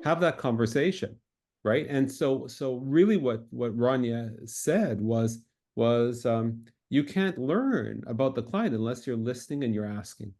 have that conversation, right? And so really what Rania said was you can't learn about the client unless you're listening and you're asking.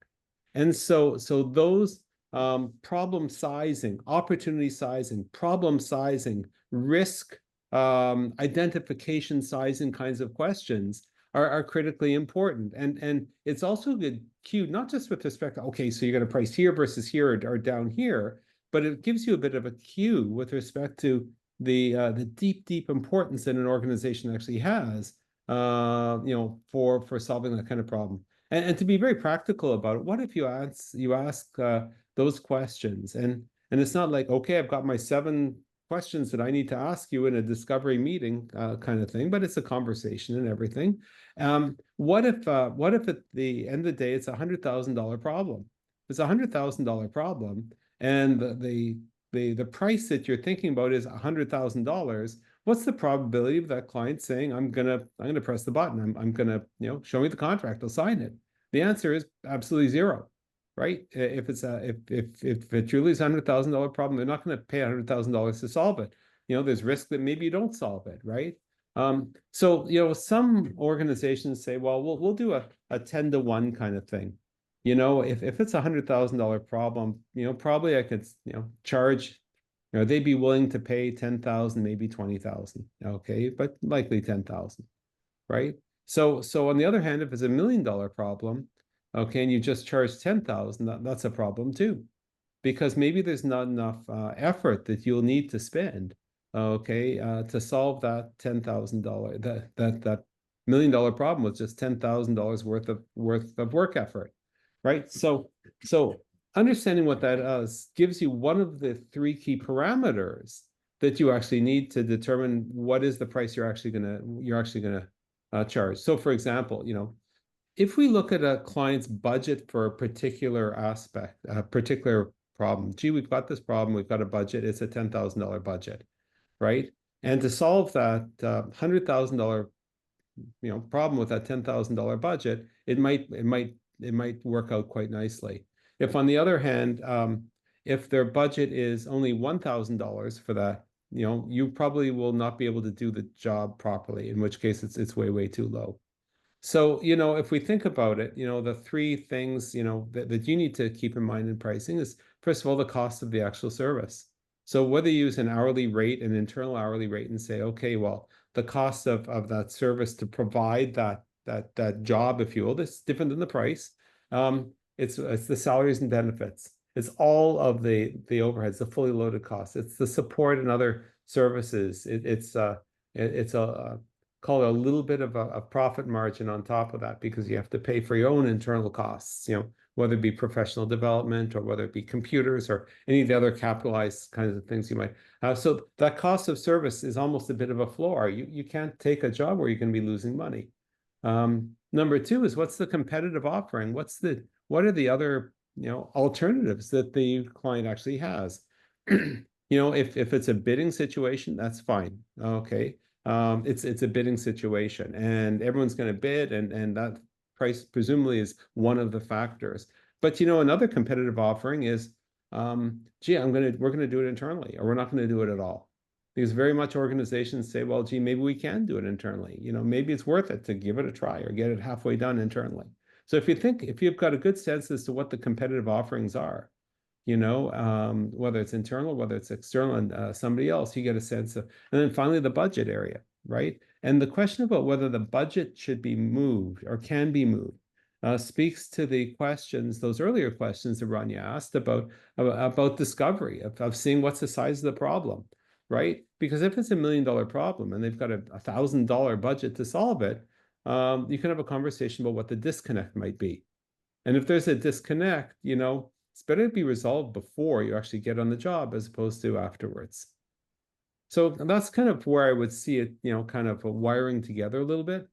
And so those problem sizing, opportunity sizing, problem sizing, risk identification sizing kinds of questions are critically important. And it's also a good cue, not just with respect to, okay, so you're going to price here versus here or down here, but it gives you a bit of a cue with respect to the deep importance that an organization actually has, for solving that kind of problem. And to be very practical about it, what if you ask those questions, and it's not like, okay, I've got my 7 questions that I need to ask you in a discovery meeting kind of thing, but it's a conversation and everything. What if at the end of the day it's $100,000 problem? It's $100,000 problem, and the price that you're thinking about is $100,000. What's the probability of that client saying, I'm gonna press the button, I'm gonna, show me the contract, I'll sign it? The answer is absolutely zero, right? If it truly is $100,000 problem, they're not going to pay $100,000 to solve it. There's risk that maybe you don't solve it, right? So some organizations say, well, we'll do a 10-to-1 kind of thing. If it's $100,000 problem, probably I could, charge, they'd be willing to pay 10,000, maybe 20,000. Okay, but likely 10,000, right? So on the other hand, if it's $1 million problem, okay, and you just charge 10,000, that's a problem too, because maybe there's not enough effort that you'll need to spend, okay, to solve that $10,000 that $1 million problem with just $10,000 worth of work effort, right? So understanding what that is gives you one of the 3 key parameters that you actually need to determine what is the price you're actually gonna charge. So for example, if we look at a client's budget for a particular aspect, a particular problem, gee, we've got this problem, we've got a budget, it's a $10,000 budget, right? And to solve that $100,000 problem with that $10,000 budget, it might work out quite nicely. If on the other hand, if their budget is only $1,000 for that, you probably will not be able to do the job properly, in which case it's way too low. So, if we think about it, the 3 things, that you need to keep in mind in pricing is, first of all, the cost of the actual service. So whether you use an hourly rate, an internal hourly rate, and say, okay, well, the cost of that service to provide that job, if you will, this is different than the price. It's the salaries and benefits. It's all of the overheads, the fully loaded costs. It's the support and other services. It's call it a little bit of a profit margin on top of that, because you have to pay for your own internal costs, whether it be professional development or whether it be computers or any of the other capitalized kinds of things you might have. So that cost of service is almost a bit of a floor. You can't take a job where you're going to be losing money. Number 2 is, what's the competitive offering? What are the other, alternatives that the client actually has? If it's a bidding situation, that's fine. Okay. It's a bidding situation, and everyone's going to bid, and that price presumably is one of the factors. But another competitive offering is, gee, we're going to do it internally, or we're not going to do it at all. Because very much organizations say, well, gee, maybe we can do it internally. Maybe it's worth it to give it a try or get it halfway done internally. So if you've got a good sense as to what the competitive offerings are, whether it's internal, whether it's external, and somebody else, you get a sense of, and then finally the budget area, right? And the question about whether the budget should be moved or can be moved speaks to the questions, those earlier questions that Rania asked about discovery, of seeing what's the size of the problem, right? Because if it's $1 million problem and they've got a $1,000 budget to solve it, you can have a conversation about what the disconnect might be. And if there's a disconnect, it's better to be resolved before you actually get on the job as opposed to afterwards. So that's kind of where I would see it, kind of wiring together a little bit.